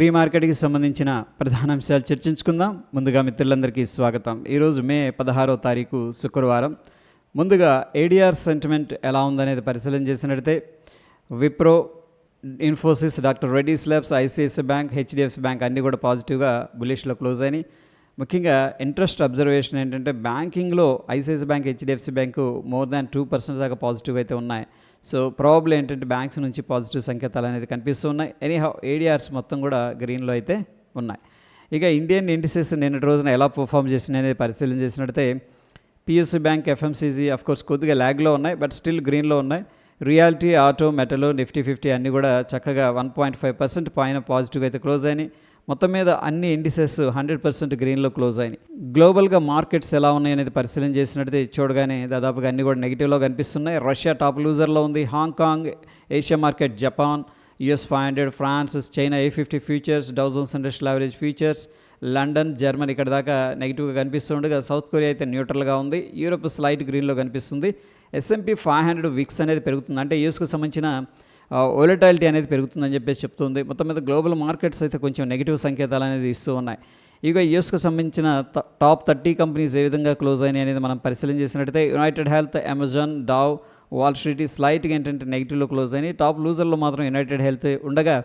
Pre మార్కెట్కి సంబంధించిన ప్రధాన అంశాలు చర్చించుకుందాం. ముందుగా మిత్రులందరికీ స్వాగతం. ఈరోజు మే 16వ తారీఖు శుక్రవారం. ముందుగా ఏడిఆర్ సెంటిమెంట్ ఎలా ఉందనేది పరిశీలన చేసినట్లయితే Wipro, Infosys, doctor Reddy's labs, ICICI bank, HDFC bank అన్నీ కూడా పాజిటివ్గా బులిష్లో క్లోజ్ అయినాయి. ముఖ్యంగా ఇంట్రెస్ట్ అబ్జర్వేషన్ ఏంటంటే బ్యాంకింగ్లో ICICI bank, HDFC bank more than 2% దాకా పాజిటివ్ అయితే ఉన్నాయి. సో ప్రాబ్లం ఏంటంటే బ్యాంక్స్ నుంచి పాజిటివ్ సంకేతాలు అనేది కనిపిస్తూ ఉన్నాయి. ఎనీహౌ ఏడిఆర్స్ మొత్తం కూడా గ్రీన్లో అయితే ఉన్నాయి. ఇక ఇండియన్ ఇండిసెస్ నిన్నటి రోజున ఎలా పర్ఫామ్ చేసినాయి అనేది పరిశీలన చేసినట్లయితే పిఎస్యూ బ్యాంక్, ఎఫ్ఎంసీజీ అఫ్కోర్స్ కొద్దిగా ల్యాగ్లో ఉన్నాయి, బట్ స్టిల్ గ్రీన్లో ఉన్నాయి. రియాలిటీ, ఆటో, మెటల్, నిఫ్టీ 50 అన్నీ కూడా చక్కగా 1.5% పైన పాజిటివ్ అయితే క్లోజ్ అయినాయి. మొత్తం మీద అన్ని ఇండిసెస్ 100% గ్రీన్లో క్లోజ్ అయినాయి. గ్లోబల్గా మార్కెట్స్ ఎలా ఉన్నాయి అనేది పరిశీలన చేసినట్లయితే చూడగానే దాదాపుగా అన్ని కూడా నెగిటివ్లో కనిపిస్తున్నాయి. రష్యా టాప్ లూజర్లో ఉంది. Hong Kong, Asia market, Japan, US 500, France, China A50 futures, Dow Jones industrial average futures, London, Germany ఇక్కడ దాకా నెగిటివ్గా కనిపిస్తుండగా సౌత్ కొరియా అయితే న్యూట్రల్గా ఉంది. యూరోప్ స్లైట్ గ్రీన్లో కనిపిస్తుంది. S&P 500 విక్స్ అనేది పెరుగుతుంది, అంటే యూఎస్కు సంబంధించిన వోలటాలిటీ అనేది పెరుగుతుందని చెప్పేసి చెప్తుంది. మొత్తం మీద గ్లోబల్ మార్కెట్స్ అయితే కొంచెం నెగిటివ్ సంకేతాలు అనేది ఇస్తూ ఉన్నాయి. ఇక యూఎస్కు సంబంధించిన టాప్ 30 కంపెనీస్ ఏ విధంగా క్లోజ్ అయినాయి అనేది మనం పరిశీలన చేసినట్టయితే United Health, Amazon, Dow, Wall Street స్లైట్గా ఏంటంటే నెగిటివ్లో క్లోజ్ అయినాయి. టాప్ లూజర్లో మాత్రం యునైటెడ్ హెల్త్ ఉండగా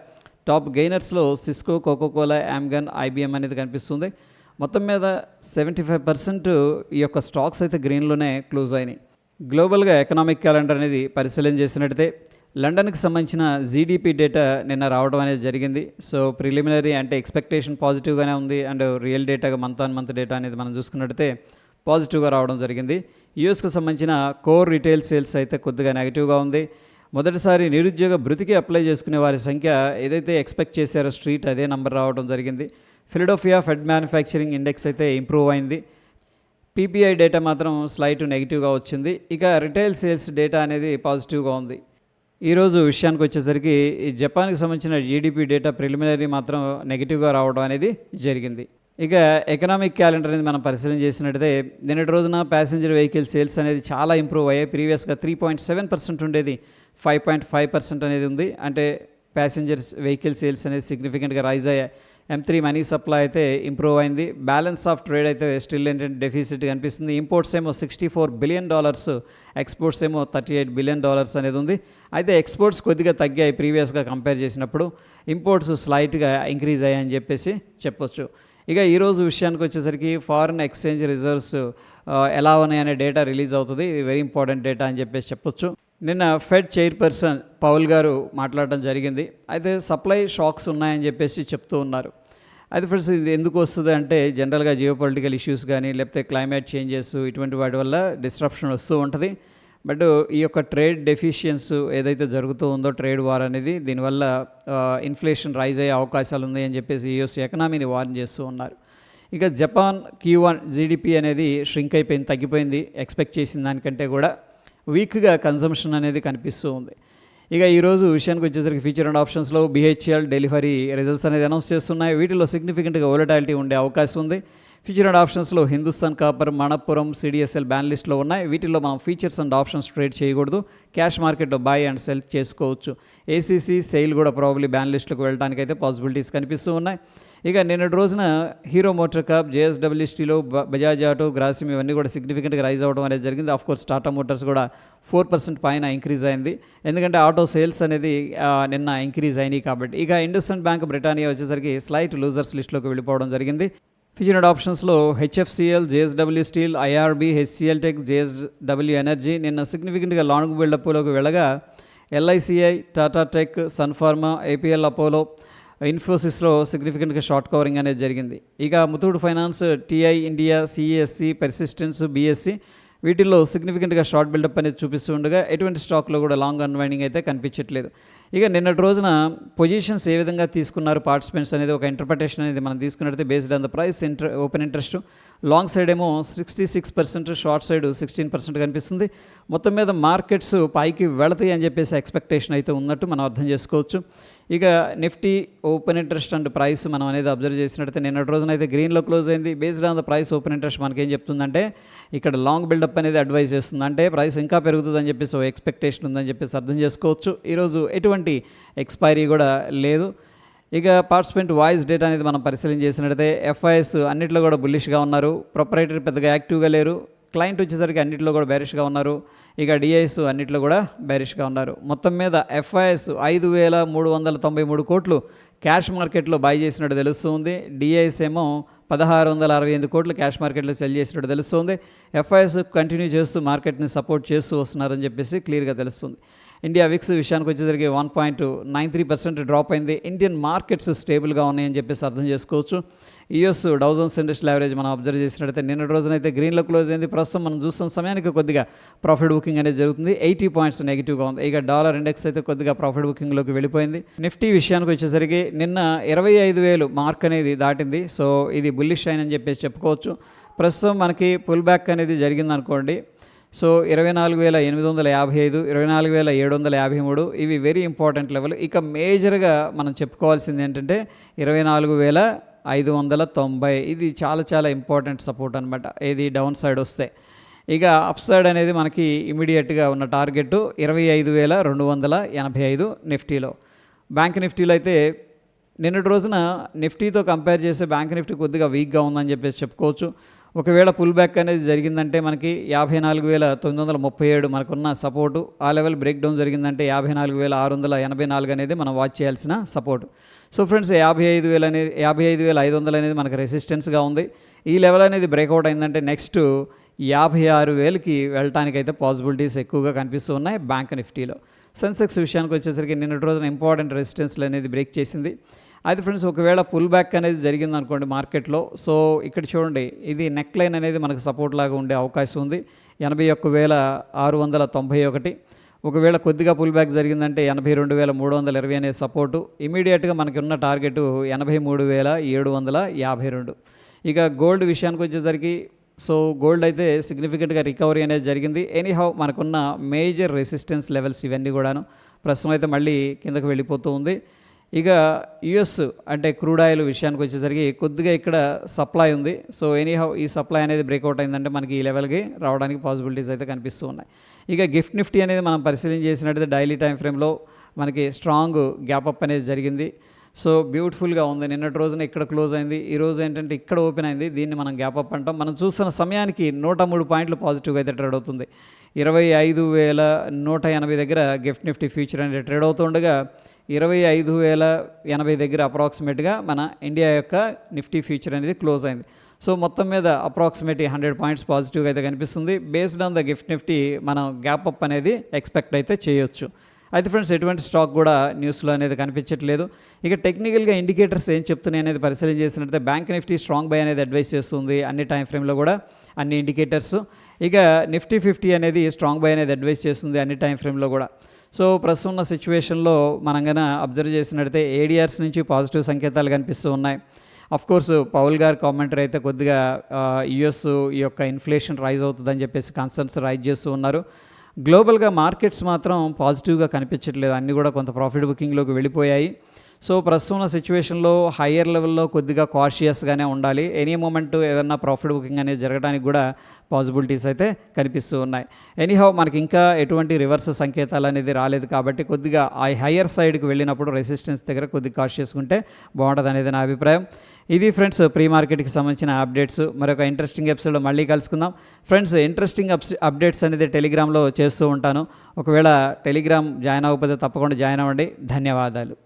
టాప్ గెయినర్స్లో సిస్కో, కోకోకోలా, ఆమ్గన్, IBM అనేది కనిపిస్తుంది. మొత్తం మీద 75% ఈ యొక్క స్టాక్స్ అయితే గ్రీన్లోనే క్లోజ్ అయినాయి. గ్లోబల్గా ఎకనామిక్ క్యాలెండర్ అనేది పరిశీలన చేసినట్టయితే లండన్కి సంబంధించిన జీడిపి డేటా నిన్న రావడం అనేది జరిగింది. సో ప్రిలిమినరీ అంటే ఎక్స్పెక్టేషన్ పాజిటివ్గానే ఉంది, అండ్ రియల్ డేటాగా మంత్ ఆన్ మంత్ డేటా అనేది మనం చూసుకున్నట్టయితే పాజిటివ్గా రావడం జరిగింది. యూఎస్కి సంబంధించిన కోర్ రిటైల్ సేల్స్ అయితే కొద్దిగా నెగిటివ్గా ఉంది. మొదటిసారి నిరుద్యోగ భృతికి అప్లై చేసుకునే వారి సంఖ్య ఏదైతే ఎక్స్పెక్ట్ చేశారో స్ట్రీట్ అదే నెంబర్ రావడం జరిగింది. ఫిలడెల్ఫియా ఫెడ్ మ్యానుఫ్యాక్చరింగ్ ఇండెక్స్ అయితే ఇంప్రూవ్ అయింది. PPI డేటా మాత్రం స్లైట్ నెగిటివ్గా వచ్చింది. ఇక రిటైల్ సేల్స్ డేటా అనేది పాజిటివ్గా ఉంది. ఈరోజు విషయానికి వచ్చేసరికి ఈ జపాన్కి సంబంధించిన GDP డేటా ప్రిలిమినరీ మాత్రం నెగిటివ్గా రావడం అనేది జరిగింది. ఇక ఎకనామిక్ క్యాలెండర్ అనేది మనం పరిశీలన చేసినట్టయితే నిన్నటి రోజున ప్యాసింజర్ వెహికల్ సేల్స్ అనేది చాలా ఇంప్రూవ్ అయ్యాయి. ప్రీవియస్గా 3.7% ఉండేది 5.5% అనేది ఉంది. అంటే ప్యాసింజర్ వెహికల్ సేల్స్ అనేది సిగ్నిఫికెంట్గా రైజ్ అయ్యాయి. M3 మనీ సప్లై అయితే ఇంప్రూవ్ అయింది. బ్యాలెన్స్ ఆఫ్ ట్రేడ్ అయితే స్టిల్ ఏంటంటే డెఫిసిట్ కనిపిస్తుంది. ఇంపోర్ట్స్ ఏమో $64 బిలియన్, ఎక్స్పోర్ట్స్ ఏమో $38 బిలియన్ అనేది ఉంది. అయితే ఎక్స్పోర్ట్స్ కొద్దిగా తగ్గాయి ప్రీవియస్గా కంపేర్ చేసినప్పుడు, ఇంపోర్ట్స్ స్లైట్గా ఇంక్రీజ్ అయ్యాయని చెప్పేసి చెప్పొచ్చు. ఇక ఈరోజు విషయానికి వచ్చేసరికి ఫారిన్ ఎక్స్చేంజ్ రిజర్వ్స్ ఎలా ఉన్నాయనే డేటా రిలీజ్ అవుతుంది. ఇది వెరీ ఇంపార్టెంట్ డేటా అని చెప్పేసి చెప్పొచ్చు. నిన్న ఫెడ్ చైర్పర్సన్ పౌల్ గారు మాట్లాడటం జరిగింది. అయితే సప్లై షాక్స్ ఉన్నాయని చెప్పేసి చెప్తూ ఉన్నారు. అయితే ఫ్రెండ్స్ ఇది ఎందుకు వస్తుంది అంటే జనరల్గా జియోపొలిటికల్ ఇష్యూస్ కానీ లేకపోతే క్లైమేట్ చేంజెస్ ఇటువంటి వాటి వల్ల డిస్ట్రప్షన్ వస్తూ ఉంటుంది. బట్ ఈ యొక్క ట్రేడ్ డెఫిషియన్స్ ఏదైతే జరుగుతూ ఉందో ట్రేడ్ వార్ అనేది దీనివల్ల ఇన్ఫ్లేషన్ రైజ్ అయ్యే అవకాశాలు ఉన్నాయి అని చెప్పేసి యూఎస్ ఎకనామీని వార్న్ చేస్తూ ఉన్నారు. ఇక జపాన్ Q1 GDP అనేది ష్రింక్ అయిపోయింది, తగ్గిపోయింది. ఎక్స్పెక్ట్ చేసిన దానికంటే కూడా వీక్గా కన్సంప్షన్ అనేది కనిపిస్తూ ఉంది. ఇక ఈరోజు విషయానికి వచ్చేసరికి ఫ్యూచర్ అండ్ ఆప్షన్స్లో BHEL, డెలివరీ రిజల్ట్స్ అనేది అనౌన్స్ చేస్తున్నాయి. వీటిలో సిగ్నిఫికెంట్గా వోలటాలిటీ ఉండే అవకాశం ఉంది. ఫ్యూచర్ అండ్ ఆప్షన్స్లో Hindustan copper, Manappuram, CDSL ban లిస్ట్లో ఉన్నాయి. వీటిల్లో మనం ఫీచర్స్ అండ్ ఆప్షన్స్ ట్రేడ్ చేయకూడదు. క్యాష్ మార్కెట్లో బై అండ్ సెల్ చేసుకోవచ్చు. ACC, సెయిల్ కూడా ప్రాబబ్లీ బ్యాన్ లిస్ట్లోకి వెళ్ళడానికి అయితే పాసిబిలిటీస్ కనిపిస్తూ ఉన్నాయి. ఇక నిన్నటి రోజున hero motor Corp, JSW steel, Bajaj auto, Grasim ఇవన్నీ కూడా సిగ్నిఫికెంట్గా రైజ్ అవ్వడం అనేది జరిగింది. ఆఫ్కోర్స్ టాటా మోటార్స్ కూడా 4% పైన ఇంక్రీజ్ అయింది, ఎందుకంటే ఆటో సేల్స్ అనేది నిన్న ఇంక్రీజ్ అయినాయి కాబట్టి. ఇక ఇండస్ఇండ్ బ్యాంక్, బ్రిటానియా వచ్చేసరికి స్లైట్ లూజర్స్ లిస్ట్లోకి వెళ్ళిపోవడం జరిగింది. ఫ్యూచర్ అండ్ ఆప్షన్స్లో HFCL, JSW steel, IRB, HCL tech, JSW energy నిన్న సిగ్నిఫికెంట్గా లాంగ్ బిల్డప్లోకి వెళ్ళగా LICI, Tata tech, Sun Pharma, APL Apollo, ఇన్ఫోసిస్లో సిగ్నిఫికెంట్గా షార్ట్ కవరింగ్ అనేది జరిగింది. ఇక Muthoot finance, TI India, CESC, Persistence, BSC వీటిల్లో సిగ్నిఫికెంట్గా షార్ట్ బిల్డప్ అనేది చూపిస్తూ ఉండగా ఎటువంటి స్టాక్లో కూడా లాంగ్ అన్వైండింగ్ అయితే కనిపించట్లేదు. ఇక నిన్నటి రోజున పొజిషన్స్ ఏ విధంగా తీసుకున్నారు పార్టిసిపెంట్స్ అనేది ఒక ఇంటర్ప్రిటేషన్ అనేది మనం తీసుకున్నట్లయితే based on the price, open interest, long side ఏమో 66%, షార్ట్ సైడ్ 16% కనిపిస్తుంది. మొత్తం మీద మార్కెట్స్ పైకి వెళతాయి అని చెప్పేసి ఎక్స్పెక్టేషన్ అయితే ఉన్నట్టు మనం అర్థం చేసుకోవచ్చు. ఇక Nifty open interest and price మనం అనేది అబ్జర్వ్ చేసినట్టయితే నిన్నటి రోజున అయితే గ్రీన్లో క్లోజ్ అయింది. Based on the price open interest మనకేం చెప్తుందంటే ఇక్కడ లాంగ్ బిల్డప్ అనేది అడ్వైజ్ చేస్తుంది, అంటే ప్రైస్ ఇంకా పెరుగుతుందని చెప్పేసి ఎక్స్పెక్టేషన్ ఉందని చెప్పేసి అర్థం చేసుకోవచ్చు. ఈరోజు ఎటువంటి ఎక్స్పైరీ కూడా లేదు. ఇక పార్టిసిపెంట్ వాయిస్ డేటా అనేది మనం పరిశీలన చేసినట్లయితే ఎఫ్ఐఎస్ అన్నింటిలో కూడా బుల్లిష్గా ఉన్నారు, ప్రొపరైటరీ పెద్దగా యాక్టివ్గా లేరు, క్లయింట్ వచ్చేసరికి అన్నింటిలో కూడా బేరిష్గా ఉన్నారు, ఇక డిఐఎస్ అన్నింటిలో కూడా బేరిష్గా ఉన్నారు. మొత్తం మీద ఎఫ్ఐఎస్ 5,393 కోట్లు క్యాష్ మార్కెట్లో బై చేసినట్టు తెలుస్తుంది. డిఐఎస్ ఏమో 1,668 కోట్లు క్యాష్ మార్కెట్లో సెల్ చేసినట్టు తెలుస్తుంది. ఎఫ్ఐఎస్ కంటిన్యూ చేస్తూ మార్కెట్ని సపోర్ట్ చేస్తూ వస్తున్నారని చెప్పేసి క్లియర్గా తెలుస్తుంది. ఇండియా విక్స్ విషయానికి వచ్చేసరికి 1.93% డ్రాప్ అయింది. ఇండియన్ మార్కెట్స్ స్టేబుల్గా ఉన్నాయని చెప్పేసి అర్థం చేసుకోవచ్చు. US Dow Jones industrial average మనం అబ్జర్వ్ చేసినట్టయితే నిన్నటి రోజునైతే గ్రీన్లో క్లోజ్ అయింది. ప్రస్తుతం మనం చూస్తున్న సమయానికి కొద్దిగా ప్రాఫిట్ బుకింగ్ అనేది జరుగుతుంది. 80 పాయింట్స్ నెగిటివ్గా ఉంది. ఇక డాలర్ ఇండెక్స్ అయితే కొద్దిగా ప్రాఫిట్ బుకింగ్లోకి వెళ్ళిపోయింది. నిఫ్టీ విషయానికి వచ్చేసరికి నిన్న 25,000 మార్క్ అనేది దాటింది. సో ఇది బుల్లిష్ అయినని చెప్పేసి చెప్పుకోవచ్చు. ప్రస్తుతం మనకి పుల్ బ్యాక్ అనేది జరిగిందనుకోండి. సో 24,855, 24,753 ఇవి వెరీ ఇంపార్టెంట్ లెవెల్. ఇక మేజర్గా మనం చెప్పుకోవాల్సింది ఏంటంటే 24,590 ఇది చాలా చాలా ఇంపార్టెంట్ సపోర్ట్ అనమాట. ఇది డౌన్ సైడ్ వస్తే. ఇక అప్ సైడ్ అనేది మనకి ఇమీడియట్గా ఉన్న టార్గెట్ 25,285 నిఫ్టీలో. బ్యాంక్ నిఫ్టీలో అయితే నిన్నటి రోజున నిఫ్టీతో కంపేర్ చేస్తే బ్యాంక్ నిఫ్టీ కొద్దిగా వీక్గా ఉందని చెప్పేసి చెప్పుకోవచ్చు. ఒకవేళ పుల్ బ్యాక్ అనేది జరిగిందంటే మనకి 54,937 మనకున్న సపోర్టు. ఆ లెవెల్ బ్రేక్ డౌన్ జరిగిందంటే 54,684 అనేది మనం వాచ్ చేయాల్సిన సపోర్టు. సో ఫ్రెండ్స్ 55,000 అనేది 55,500 అనేది మనకు రెసిస్టెన్స్గా ఉంది. ఈ లెవెల్ అనేది బ్రేక్అవుట్ అయిందంటే నెక్స్ట్ 56,000కి వెళ్ళటానికైతే పాసిబిలిటీస్ ఎక్కువగా కనిపిస్తూ ఉన్నాయి బ్యాంక్ నిఫ్టీలో. సెన్సెక్స్ విషయానికి వచ్చేసరికి నిన్నటి రోజున ఇంపార్టెంట్ రెసిస్టెన్స్లు అనేది బ్రేక్ చేసింది. అయితే ఫ్రెండ్స్ ఒకవేళ పుల్ బ్యాక్ అనేది జరిగింది అనుకోండి మార్కెట్లో, సో ఇక్కడ చూడండి ఇది నెక్ లైన్ అనేది మనకు సపోర్ట్ లాగా ఉండే అవకాశం ఉంది. 81,691. ఒకవేళ కొద్దిగా పుల్ బ్యాక్ జరిగిందంటే 82,320 అనే సపోర్టు. ఇమీడియట్గా మనకి ఉన్న టార్గెట్ 83,752. ఇక గోల్డ్ విషయానికి వచ్చేసరికి సో గోల్డ్ అయితే సిగ్నిఫికెంట్గా రికవరీ అనేది జరిగింది. ఎనీహౌ మనకున్న మేజర్ రెసిస్టెన్స్ లెవెల్స్ ఇవన్నీ కూడాను ప్రస్తుతం అయితే మళ్ళీ కిందకు వెళ్ళిపోతూ ఉంది. ఇక యుఎస్ అంటే క్రూడ్ ఆయిల్ విషయానికి వచ్చేసరికి కొద్దిగా ఇక్కడ సప్లై ఉంది. సో ఎనీహౌ ఈ సప్లై అనేది బ్రేక్అవుట్ అయిందంటే మనకి ఈ లెవెల్కి రావడానికి పాసిబిలిటీస్ అయితే కనిపిస్తూ ఉన్నాయి. ఇక గిఫ్ట్ నిఫ్టీ అనేది మనం పరిశీలన చేసినట్టయితే డైలీ టైం ఫ్రేమ్లో మనకి స్ట్రాంగ్ గ్యాప్ అప్ అనేది జరిగింది. సో బ్యూటిఫుల్గా ఉంది. నిన్నటి రోజున ఇక్కడ క్లోజ్ అయింది, ఈ రోజు ఏంటంటే ఇక్కడ ఓపెన్ అయింది. దీన్ని మనం గ్యాప్ అప్ అంటాం. మనం చూస్తున్న సమయానికి 103 పాయింట్లు పాజిటివ్గా అయితే ట్రేడ్ అవుతుంది. 25,180 దగ్గర గిఫ్ట్ నిఫ్టీ ఫ్యూచర్ అనేది ట్రేడ్ అవుతుండగా 25,080 దగ్గర అప్రాక్సిమేట్గా మన ఇండియా యొక్క నిఫ్టీ ఫ్యూచర్ అనేది క్లోజ్ అయింది. సో మొత్తం మీద అప్రాక్సిమేట్ 100 పాయింట్స్ పాజిటివ్గా అయితే కనిపిస్తుంది. Based on the gift Nifty మనం గ్యాప్ అప్ అనేది ఎక్స్పెక్ట్ అయితే చేయొచ్చు. అయితే ఫ్రెండ్స్ ఎటువంటి స్టాక్ కూడా న్యూస్లో అనేది కనిపించట్లేదు. ఇక టెక్నికల్గా ఇండికేటర్స్ ఏం చెప్తున్నాయి అనేది పరిశీలన చేసినట్లయితే బ్యాంక్ నిఫ్టీ స్ట్రాంగ్ బై అనేది అడ్వైస్ చేస్తుంది అన్ని టైం ఫ్రేమ్లో కూడా అన్ని ఇండికేటర్స్. ఇక నిఫ్టీ 50 అనేది స్ట్రాంగ్ బై అనేది అడ్వైస్ చేస్తుంది అన్ని టైం ఫ్రేమ్లో కూడా. సో ప్రస్తుతం ఉన్న సిచ్యువేషన్లో మనం కనుక అబ్జర్వ్ చేసినట్టయితే ఏడిఆర్స్ నుంచి పాజిటివ్ సంకేతాలు కనిపిస్తూ ఉన్నాయి. అఫ్కోర్స్ పౌల్ గారు కామెంటరీ అయితే కొద్దిగా యుఎస్ ఈ యొక్క ఇన్ఫ్లేషన్ రైజ్ అవుతుందని చెప్పేసి కన్సర్న్స్ రైజ్ చేస్తూ ఉన్నారు. గ్లోబల్గా మార్కెట్స్ మాత్రం పాజిటివ్గా కనిపించట్లేదు, అన్నీ కూడా కొంత ప్రాఫిట్ బుకింగ్లోకి వెళ్ళిపోయాయి. సో ప్రస్తుతం ఉన్న సిచ్యువేషన్లో హయ్యర్ లెవెల్లో కొద్దిగా కాషియస్గానే ఉండాలి. ఎనీ మూమెంట్ ఏదన్నా ప్రాఫిట్ బుకింగ్ అనేది జరగడానికి కూడా పాసిబిలిటీస్ అయితే కనిపిస్తూ ఉన్నాయి. ఎనీహౌ మనకి ఇంకా ఎటువంటి రివర్స్ సంకేతాలు అనేది రాలేదు కాబట్టి కొద్దిగా ఆ హయ్యర్ సైడ్కి వెళ్ళినప్పుడు రెసిస్టెన్స్ దగ్గర కొద్దిగా కాషియస్గా ఉంటే బాగుంటుంది అనేది నా అభిప్రాయం. ఇది ఫ్రెండ్స్ ప్రీ మార్కెట్కి సంబంధించిన అప్డేట్స్. మరొక ఇంట్రెస్టింగ్ ఎపిసోడ్లో మళ్ళీ కలుసుకుందాం. ఫ్రెండ్స్ ఇంట్రెస్టింగ్ అప్డేట్స్ అనేది టెలిగ్రామ్లో చేస్తూ ఉంటాను. ఒకవేళ టెలిగ్రామ్ జాయిన్ అవ్వకపోతే తప్పకుండా జాయిన్ అవ్వండి. ధన్యవాదాలు.